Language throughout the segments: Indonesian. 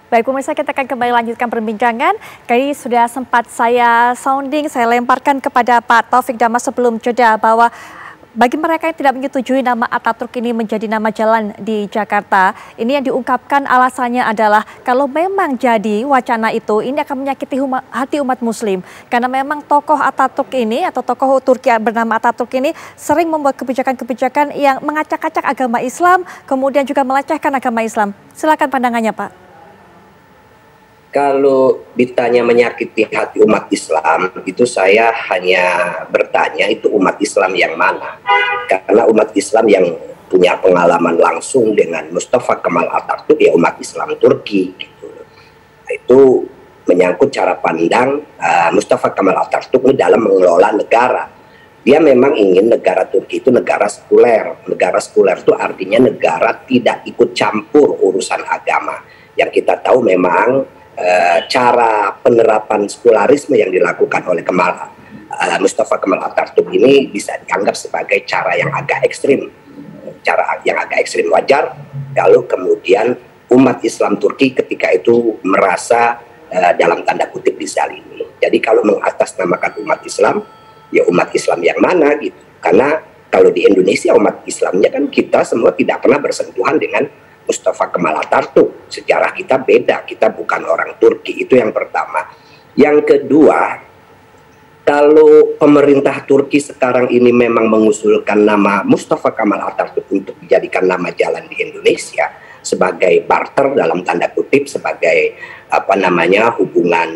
Baik pemirsa, kita akan kembali lanjutkan perbincangan. Kali sudah sempat saya lemparkan kepada Pak Taufik Damas sebelum jeda bahwa bagi mereka yang tidak menyetujui nama Ataturk ini menjadi nama jalan di Jakarta, ini yang diungkapkan alasannya adalah kalau memang jadi wacana itu, ini akan menyakiti hati umat muslim. Karena memang tokoh Ataturk ini atau tokoh Turki bernama Ataturk ini sering membuat kebijakan-kebijakan yang mengacak-acak agama Islam, kemudian juga melecehkan agama Islam. Silakan pandangannya Pak. Kalau ditanya menyakiti hati umat Islam, itu saya hanya bertanya itu umat Islam yang mana. Karena umat Islam yang punya pengalaman langsung dengan Mustafa Kemal Atatürk ya umat Islam Turki. Gitu. Itu menyangkut cara pandang Mustafa Kemal Atatürk dalam mengelola negara. Dia memang ingin negara Turki itu negara sekuler. Negara sekuler itu artinya negara tidak ikut campur urusan agama. Yang kita tahu memang cara penerapan sekularisme yang dilakukan oleh Mustafa Kemal Atatürk ini bisa dianggap sebagai cara yang agak ekstrim. Cara yang agak ekstrim wajar kalau kemudian umat Islam Turki ketika itu merasa dalam tanda kutip dizalimi. Jadi kalau mengatasnamakan umat Islam, ya umat Islam yang mana gitu. Karena kalau di Indonesia umat Islamnya kan kita semua tidak pernah bersentuhan dengan Mustafa Kemal Atatürk. Sejarah kita beda, kita bukan orang Turki, itu yang pertama. Yang kedua, kalau pemerintah Turki sekarang ini memang mengusulkan nama Mustafa Kemal Atatürk untuk dijadikan nama jalan di Indonesia sebagai barter dalam tanda kutip, sebagai hubungan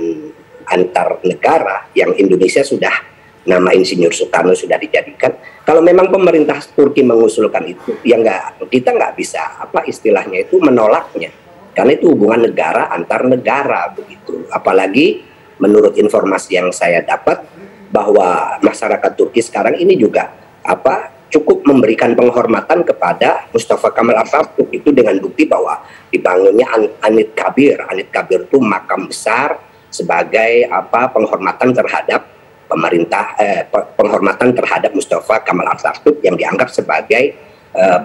antar negara yang Indonesia sudah nama Insinyur Soekarno sudah dijadikan. Kalau memang pemerintah Turki mengusulkan itu, ya kita nggak bisa istilahnya itu menolaknya, karena itu hubungan negara antar negara begitu. Apalagi menurut informasi yang saya dapat bahwa masyarakat Turki sekarang ini juga cukup memberikan penghormatan kepada Mustafa Kemal Atatürk itu dengan bukti bahwa dibangunnya Anıt Kabir. Anıt Kabir itu makam besar sebagai penghormatan terhadap penghormatan terhadap Mustafa Kemal Atatürk yang dianggap sebagai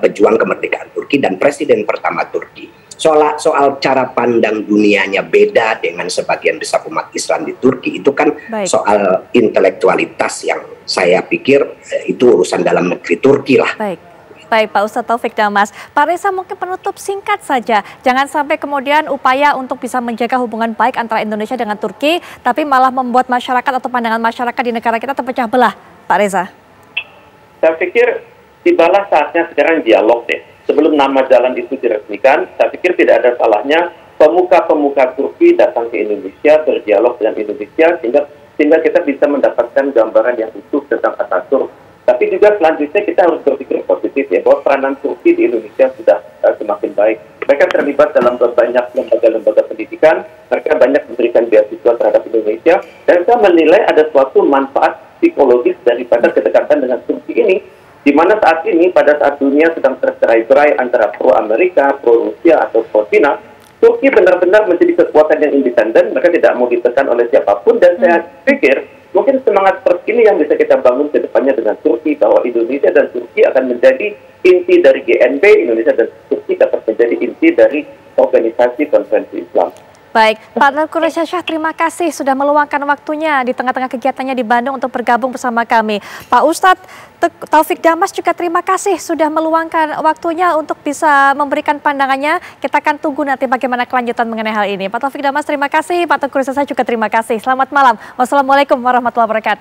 pejuang kemerdekaan Turki dan presiden pertama Turki. Soal cara pandang dunianya beda dengan sebagian besar umat Islam di Turki itu kan soal intelektualitas yang saya pikir itu urusan dalam negeri Turki lah. Baik Pak Ustadz Taufik Damas. Pak Reza, mungkin penutup singkat saja. Jangan sampai kemudian upaya untuk bisa menjaga hubungan baik antara Indonesia dengan Turki, tapi malah membuat masyarakat atau pandangan masyarakat di negara kita terpecah belah. Pak Reza. Saya pikir tibalah saatnya sekarang dialog deh. Sebelum nama jalan itu diresmikan, saya pikir tidak ada salahnya pemuka-pemuka Turki datang ke Indonesia, berdialog dengan Indonesia, sehingga kita bisa mendapatkan gambaran yang utuh tentang Atatürk. Tapi juga selanjutnya kita harus berpikir positif ya, bahwa peranan Turki di Indonesia sudah semakin baik. Mereka terlibat dalam banyak lembaga-lembaga pendidikan, mereka banyak memberikan beasiswa terhadap Indonesia, dan saya menilai ada suatu manfaat psikologis daripada kedekatan dengan Turki ini, di mana saat ini pada saat dunia sedang tercerai-berai antara pro-Amerika, pro-Rusia, atau pro-China, Turki benar-benar menjadi kekuatan yang independen, mereka tidak mau ditekan oleh siapapun, dan saya pikir mungkin semangat seperti ini yang bisa kita bangun ke depannya dengan Turki, bahwa Indonesia dan Turki akan menjadi inti dari GNB, Indonesia dan Turki dapat menjadi inti dari organisasi konferensi Islam. Baik, Pak Teuku Reza, terima kasih sudah meluangkan waktunya di tengah-tengah kegiatannya di Bandung untuk bergabung bersama kami. Pak Ustadz Taufik Damas juga terima kasih sudah meluangkan waktunya untuk bisa memberikan pandangannya. Kita akan tunggu nanti bagaimana kelanjutan mengenai hal ini. Pak Taufik Damas terima kasih, Pak Teuku Reza juga terima kasih. Selamat malam. Wassalamualaikum warahmatullahi wabarakatuh.